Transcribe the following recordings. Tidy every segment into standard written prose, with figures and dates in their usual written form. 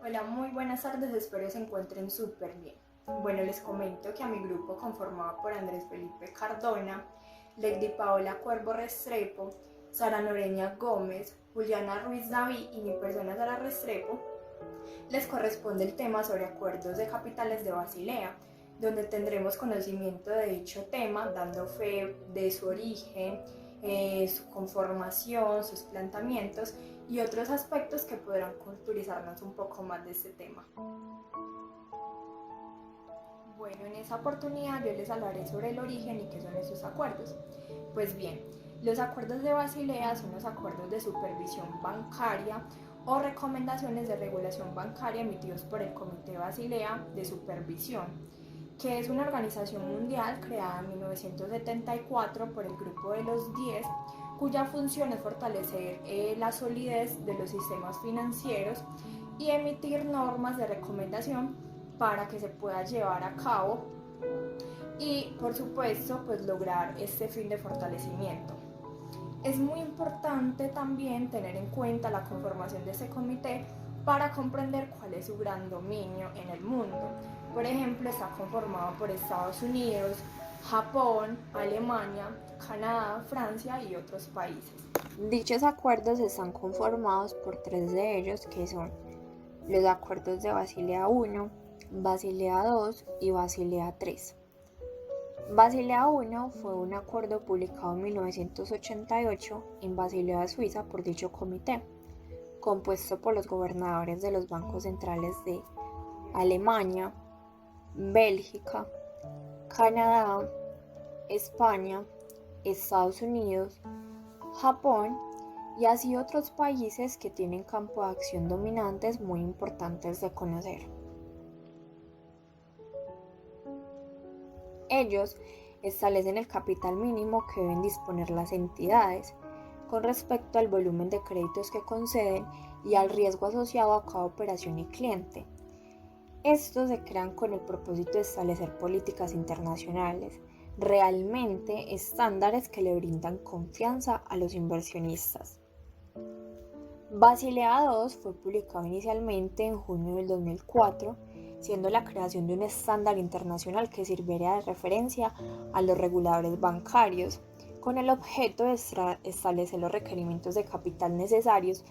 Hola, muy buenas tardes, espero se encuentren súper bien. Bueno, les comento que a mi grupo, conformado por Andrés Felipe Cardona, Lady Paola Cuervo Restrepo, Sara Noreña Gómez, Juliana Ruiz David y mi persona Sara Restrepo, les corresponde el tema sobre acuerdos de capitales de Basilea, donde tendremos conocimiento de dicho tema, dando fe de su origen, su conformación, sus planteamientos y otros aspectos que podrán culturizarnos un poco más de este tema. Bueno, en esa oportunidad yo les hablaré sobre el origen y qué son esos acuerdos. Pues bien, los acuerdos de Basilea son los acuerdos de supervisión bancaria o recomendaciones de regulación bancaria emitidos por el Comité Basilea de Supervisión, que es una organización mundial creada en 1974 por el Grupo de los 10, cuya función es fortalecer la solidez de los sistemas financieros y emitir normas de recomendación para que se pueda llevar a cabo y, por supuesto, pues lograr este fin de fortalecimiento. Es muy importante también tener en cuenta la conformación de este comité para comprender cuál es su gran dominio en el mundo. Por ejemplo, está conformado por Estados Unidos, Japón, Alemania, Canadá, Francia y otros países. Dichos acuerdos están conformados por tres de ellos, que son los acuerdos de Basilea I, Basilea II y Basilea III. Basilea I fue un acuerdo publicado en 1988 en Basilea, Suiza, por dicho comité, compuesto por los gobernadores de los bancos centrales de Alemania, Bélgica, Canadá, España, Estados Unidos, Japón y así otros países que tienen campos de acción dominantes muy importantes de conocer. Ellos establecen el capital mínimo que deben disponer las entidades con respecto al volumen de créditos que conceden y al riesgo asociado a cada operación y cliente. Estos se crean con el propósito de establecer políticas internacionales, realmente estándares que le brindan confianza a los inversionistas. Basilea II fue publicado inicialmente en junio del 2004, siendo la creación de un estándar internacional que serviría de referencia a los reguladores bancarios, con el objeto de establecer los requerimientos de capital necesarios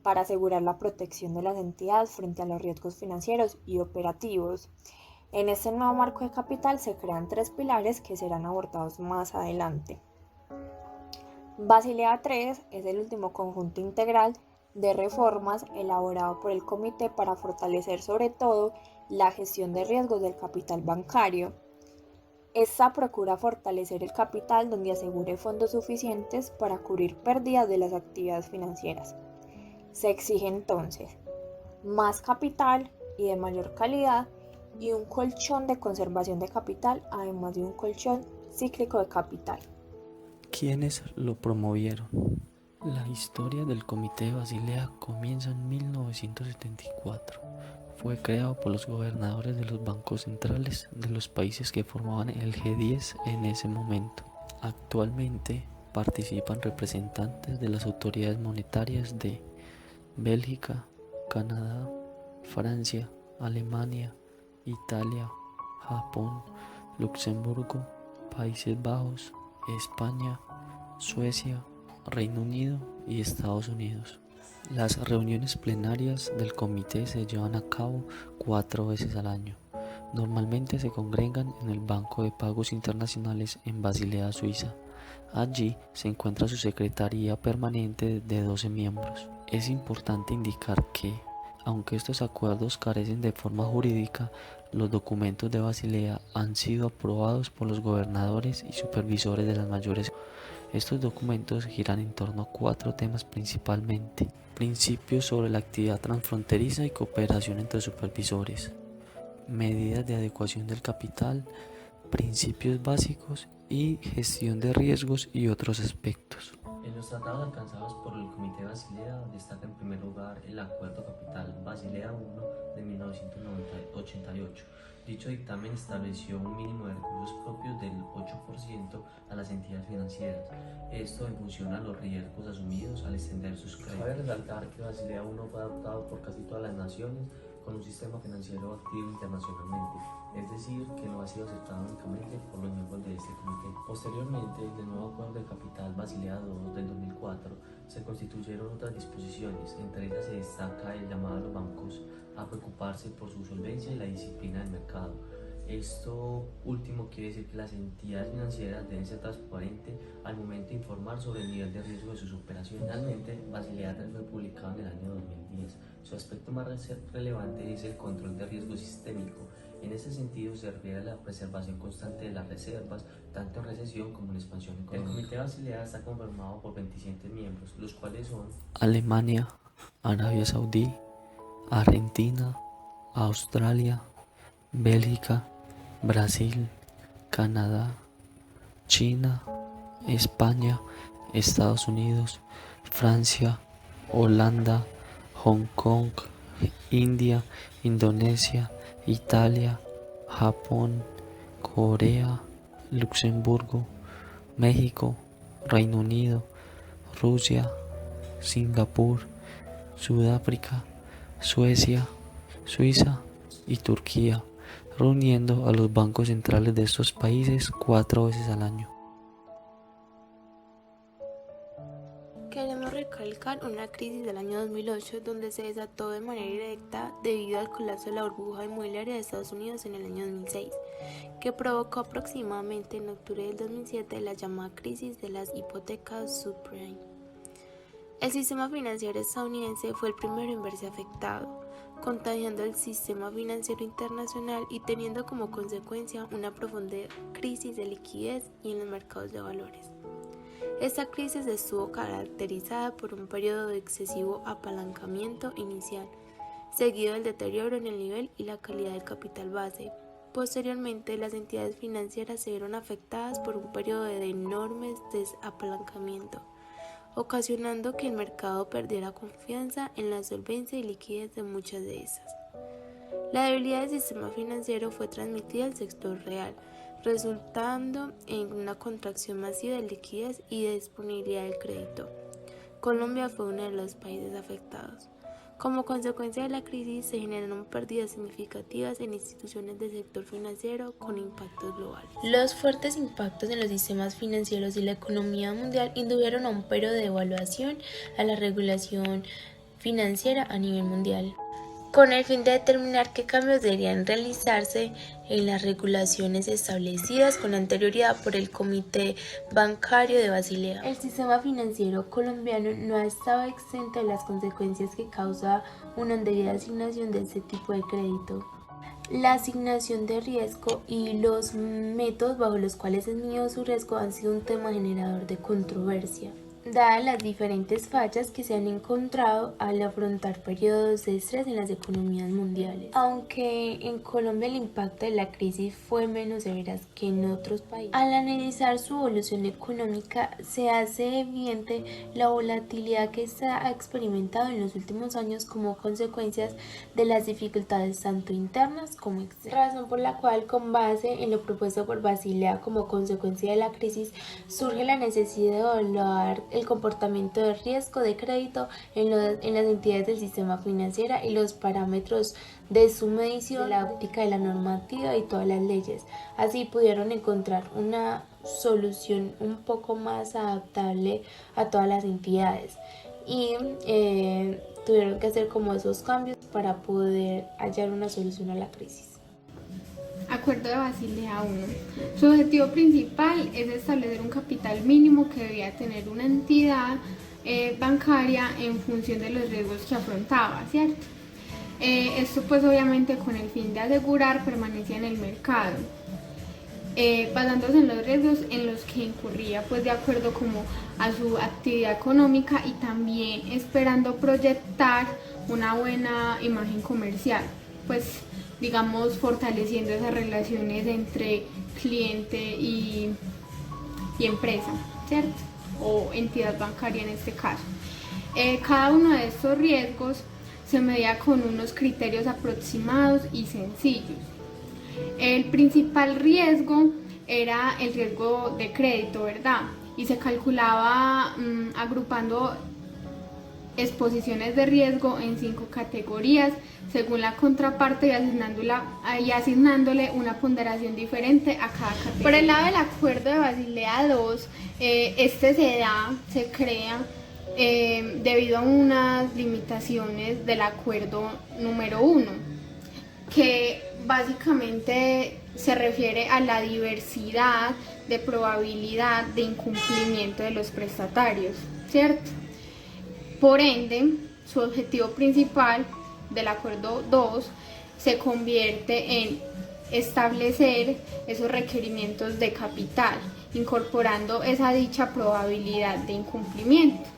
para asegurar la protección de las entidades frente a los riesgos financieros y operativos. En este nuevo marco de capital se crean tres pilares que serán abordados más adelante. Basilea III es el último conjunto integral de reformas elaborado por el comité para fortalecer sobre todo la gestión de riesgos del capital bancario. Esta procura fortalecer el capital donde asegure fondos suficientes para cubrir pérdidas de las actividades financieras. Se exige entonces más capital y de mayor calidad y un colchón de conservación de capital, además de un colchón cíclico de capital. ¿Quiénes lo promovieron? La historia del Comité de Basilea comienza en 1974. Fue creado por los gobernadores de los bancos centrales de los países que formaban el G10 en ese momento. Actualmente participan representantes de las autoridades monetarias de Bélgica, Canadá, Francia, Alemania, Italia, Japón, Luxemburgo, Países Bajos, España, Suecia, Reino Unido y Estados Unidos. Las reuniones plenarias del comité se llevan a cabo 4 veces al año. Normalmente se congregan en el Banco de Pagos Internacionales en Basilea, Suiza. Allí se encuentra su secretaría permanente de 12 miembros. Es importante indicar que, aunque estos acuerdos carecen de forma jurídica, los documentos de Basilea han sido aprobados por los gobernadores y supervisores de las mayores. Estos documentos giran en torno a 4 temas principalmente: principios sobre la actividad transfronteriza y cooperación entre supervisores, medidas de adecuación del capital, principios básicos y gestión de riesgos y otros aspectos. En los tratados alcanzados por el Comité Basilea destaca en primer lugar el Acuerdo Capital Basilea I de 1988. Dicho dictamen estableció un mínimo de recursos propios del 8% a las entidades financieras, esto en función a los riesgos asumidos al extender sus créditos. Cabe resaltar que Basilea I fue adoptado por casi todas las naciones con un sistema financiero activo internacionalmente, es decir, que no ha sido aceptado únicamente por los miembros de este comité. Posteriormente, en el nuevo Acuerdo de Capital Basilea II del 2004, se constituyeron otras disposiciones, entre ellas se destaca el llamado a los bancos a preocuparse por su solvencia y la disciplina del mercado. Esto último quiere decir que las entidades financieras deben ser transparentes al momento de informar sobre el nivel de riesgo de sus operaciones. Finalmente, Basilea III fue publicado en el año 2010. Su aspecto más relevante es el control de riesgo sistémico. En este sentido, se refiere a la preservación constante de las reservas, tanto en recesión como en expansión económica. El Comité Basilea está conformado por 27 miembros, los cuales son Alemania, Arabia Saudí, Argentina, Australia, Bélgica, Brasil, Canadá, China, España, Estados Unidos, Francia, Holanda, Hong Kong, India, Indonesia, Italia, Japón, Corea, Luxemburgo, México, Reino Unido, Rusia, Singapur, Sudáfrica, Suecia, Suiza y Turquía, reuniendo a los bancos centrales de estos países 4 veces al año. Queremos recalcar una crisis del año 2008 donde se desató de manera directa debido al colapso de la burbuja inmobiliaria de Estados Unidos en el año 2006, que provocó aproximadamente en octubre del 2007 la llamada crisis de las hipotecas subprime. El sistema financiero estadounidense fue el primero en verse afectado, contagiando el sistema financiero internacional y teniendo como consecuencia una profunda crisis de liquidez y en los mercados de valores. Esta crisis estuvo caracterizada por un periodo de excesivo apalancamiento inicial, seguido del deterioro en el nivel y la calidad del capital base. Posteriormente, las entidades financieras se vieron afectadas por un periodo de enorme desapalancamiento, ocasionando que el mercado perdiera confianza en la solvencia y liquidez de muchas de esas. La debilidad del sistema financiero fue transmitida al sector real, resultando en una contracción masiva de liquidez y de disponibilidad del crédito. Colombia fue uno de los países afectados. Como consecuencia de la crisis, se generaron pérdidas significativas en instituciones del sector financiero con impactos globales. Los fuertes impactos en los sistemas financieros y la economía mundial indujeron a un periodo de evaluación a la regulación financiera a nivel mundial, con el fin de determinar qué cambios deberían realizarse en las regulaciones establecidas con anterioridad por el Comité Bancario de Basilea. El sistema financiero colombiano no ha estado exento de las consecuencias que causa una indebida asignación de este tipo de crédito. La asignación de riesgo y los métodos bajo los cuales es medido su riesgo han sido un tema generador de controversia, dadas las diferentes fallas que se han encontrado al afrontar periodos de estrés en las economías mundiales. Aunque en Colombia el impacto de la crisis fue menos severo que en otros países, al analizar su evolución económica se hace evidente la volatilidad que se ha experimentado en los últimos años como consecuencias de las dificultades tanto internas como externas, razón por la cual, con base en lo propuesto por Basilea como consecuencia de la crisis, surge la necesidad de evaluar el comportamiento de riesgo de crédito en las entidades del sistema financiero y los parámetros de su medición, la óptica de la normativa y todas las leyes. Así pudieron encontrar una solución un poco más adaptable a todas las entidades y tuvieron que hacer como esos cambios para poder hallar una solución a la crisis. Acuerdo de Basilea I. Su objetivo principal es establecer un capital mínimo que debía tener una entidad bancaria en función de los riesgos que afrontaba, ¿cierto? Esto pues obviamente con el fin de asegurar permanencia en el mercado, basándose en los riesgos en los que incurría pues de acuerdo como a su actividad económica y también esperando proyectar una buena imagen comercial, pues digamos fortaleciendo esas relaciones entre cliente y empresa, ¿cierto? O entidad bancaria en este caso. Cada uno de estos riesgos se medía con unos criterios aproximados y sencillos. El principal riesgo era el riesgo de crédito, ¿verdad? Y se calculaba agrupando exposiciones de riesgo en 5 categorías según la contraparte y asignándole una ponderación diferente a cada categoría. Por el lado del acuerdo de Basilea II, este se crea debido a unas limitaciones del acuerdo número 1, que básicamente se refiere a la diversidad de probabilidad de incumplimiento de los prestatarios, ¿cierto? Por ende, su objetivo principal del acuerdo 2 se convierte en establecer esos requerimientos de capital, incorporando esa dicha probabilidad de incumplimiento.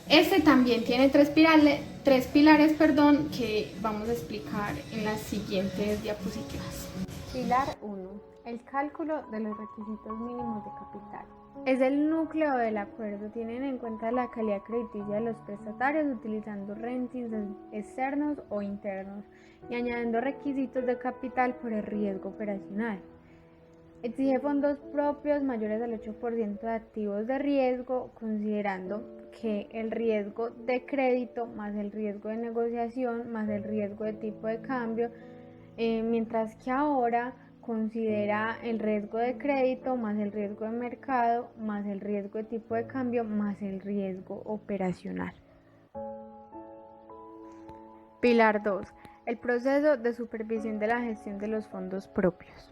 Este también tiene tres pilares, que vamos a explicar en las siguientes diapositivas. Pilar 1. El cálculo de los requisitos mínimos de capital. Es el núcleo del acuerdo. Tienen en cuenta la calidad crediticia de los prestatarios utilizando ratings externos o internos y añadiendo requisitos de capital por el riesgo operacional. Exige fondos propios mayores al 8% de activos de riesgo, considerando que el riesgo de crédito más el riesgo de negociación más el riesgo de tipo de cambio, mientras que ahora considera el riesgo de crédito más el riesgo de mercado más el riesgo de tipo de cambio más el riesgo operacional. Pilar 2. El proceso de supervisión de la gestión de los fondos propios.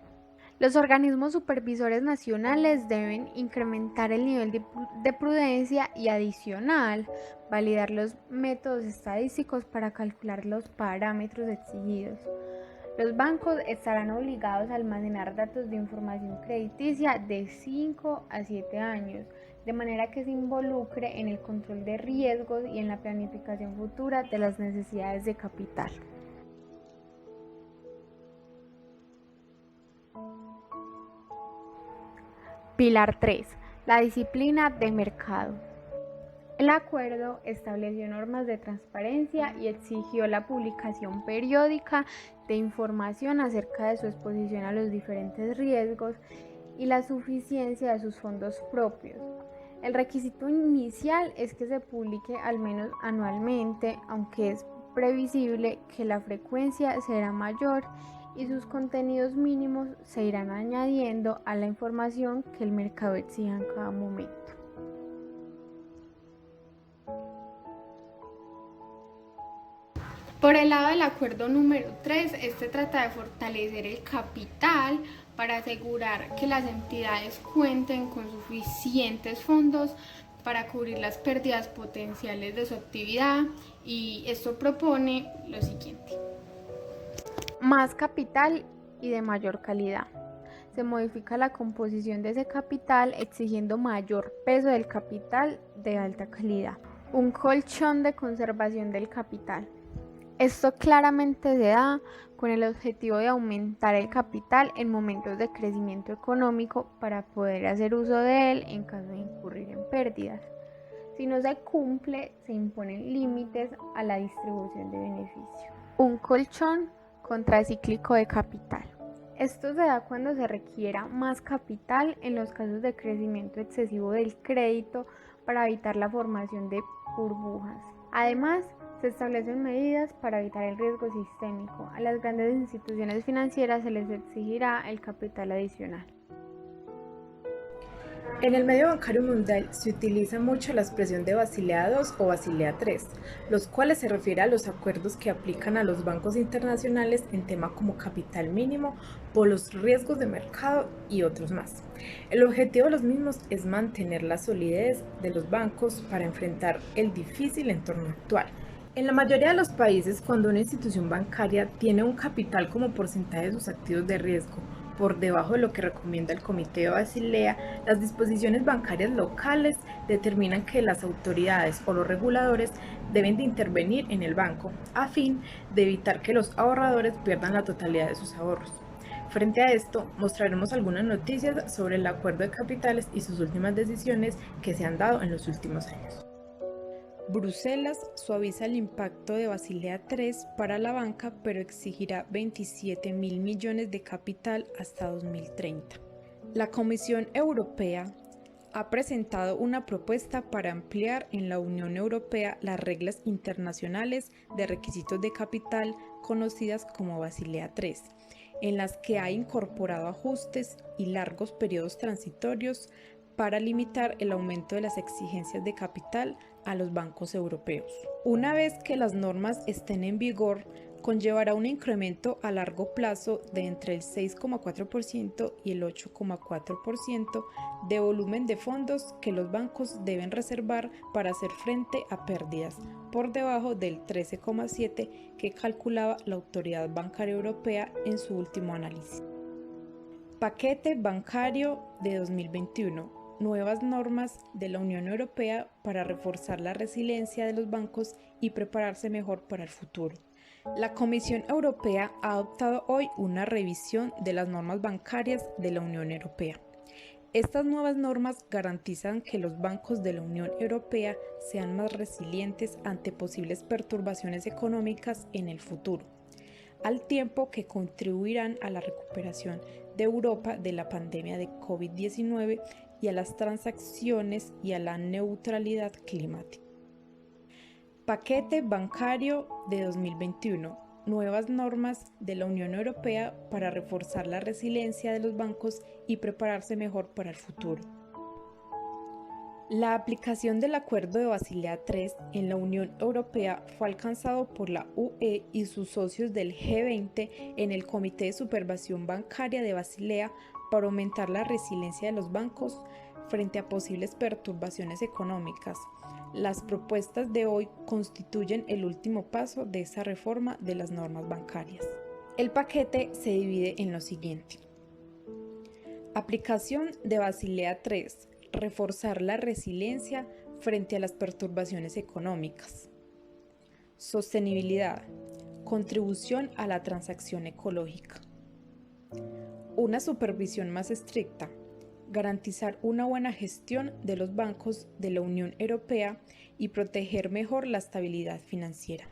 Los organismos supervisores nacionales deben incrementar el nivel de prudencia y adicional, validar los métodos estadísticos para calcular los parámetros exigidos. Los bancos estarán obligados a almacenar datos de información crediticia de 5 a 7 años, de manera que se involucre en el control de riesgos y en la planificación futura de las necesidades de capital. Pilar 3. La disciplina de mercado. El acuerdo estableció normas de transparencia y exigió la publicación periódica de información acerca de su exposición a los diferentes riesgos y la suficiencia de sus fondos propios. El requisito inicial es que se publique al menos anualmente, aunque es previsible que la frecuencia será mayor y sus contenidos mínimos se irán añadiendo a la información que el mercado exija en cada momento. Por el lado del acuerdo número 3, este trata de fortalecer el capital para asegurar que las entidades cuenten con suficientes fondos para cubrir las pérdidas potenciales de su actividad, y esto propone lo siguiente. Más capital y de mayor calidad. Se modifica la composición de ese capital exigiendo mayor peso del capital de alta calidad. Un colchón de conservación del capital. Esto claramente se da con el objetivo de aumentar el capital en momentos de crecimiento económico para poder hacer uso de él en caso de incurrir en pérdidas. Si no se cumple, se imponen límites a la distribución de beneficio. Un colchón contracíclico de capital. Esto se da cuando se requiera más capital en los casos de crecimiento excesivo del crédito para evitar la formación de burbujas. Además, se establecen medidas para evitar el riesgo sistémico. A las grandes instituciones financieras se les exigirá el capital adicional. En el medio bancario mundial se utiliza mucho la expresión de Basilea II o Basilea III, los cuales se refiere a los acuerdos que aplican a los bancos internacionales en temas como capital mínimo, por los riesgos de mercado y otros más. El objetivo de los mismos es mantener la solidez de los bancos para enfrentar el difícil entorno actual. En la mayoría de los países, cuando una institución bancaria tiene un capital como porcentaje de sus activos de riesgo por debajo de lo que recomienda el Comité de Basilea, las disposiciones bancarias locales determinan que las autoridades o los reguladores deben de intervenir en el banco a fin de evitar que los ahorradores pierdan la totalidad de sus ahorros. Frente a esto, mostraremos algunas noticias sobre el acuerdo de capitales y sus últimas decisiones que se han dado en los últimos años. Bruselas suaviza el impacto de Basilea III para la banca, pero exigirá 27.000 millones de capital hasta 2030. La Comisión Europea ha presentado una propuesta para ampliar en la Unión Europea las reglas internacionales de requisitos de capital conocidas como Basilea III, en las que ha incorporado ajustes y largos periodos transitorios para limitar el aumento de las exigencias de capital a los bancos europeos. Una vez que las normas estén en vigor, conllevará un incremento a largo plazo de entre el 6,4% y el 8,4% de volumen de fondos que los bancos deben reservar para hacer frente a pérdidas, por debajo del 13,7% que calculaba la Autoridad Bancaria Europea en su último análisis. Paquete bancario de 2021. Nuevas normas de la Unión Europea para reforzar la resiliencia de los bancos y prepararse mejor para el futuro. La Comisión Europea ha adoptado hoy una revisión de las normas bancarias de la Unión Europea. Estas nuevas normas garantizan que los bancos de la Unión Europea sean más resilientes ante posibles perturbaciones económicas en el futuro, al tiempo que contribuirán a la recuperación de Europa de la pandemia de COVID-19 y a las transacciones y a la neutralidad climática. Paquete bancario de 2021. Nuevas normas de la Unión Europea para reforzar la resiliencia de los bancos y prepararse mejor para el futuro. La aplicación del Acuerdo de Basilea III en la Unión Europea fue alcanzado por la UE y sus socios del G20 en el Comité de Supervisión Bancaria de Basilea para aumentar la resiliencia de los bancos frente a posibles perturbaciones económicas. Las propuestas de hoy constituyen el último paso de esa reforma de las normas bancarias. El paquete se divide en lo siguiente. Aplicación de Basilea III. Reforzar la resiliencia frente a las perturbaciones económicas. Sostenibilidad. Contribución a la transacción ecológica. Una supervisión más estricta. Garantizar una buena gestión de los bancos de la Unión Europea y proteger mejor la estabilidad financiera.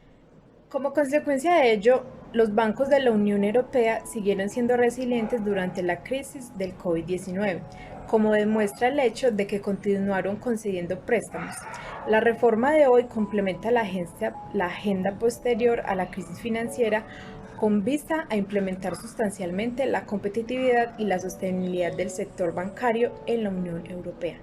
Como consecuencia de ello, los bancos de la Unión Europea siguieron siendo resilientes durante la crisis del COVID-19, como demuestra el hecho de que continuaron concediendo préstamos. La reforma de hoy complementa la agenda posterior a la crisis financiera con vista a implementar sustancialmente la competitividad y la sostenibilidad del sector bancario en la Unión Europea.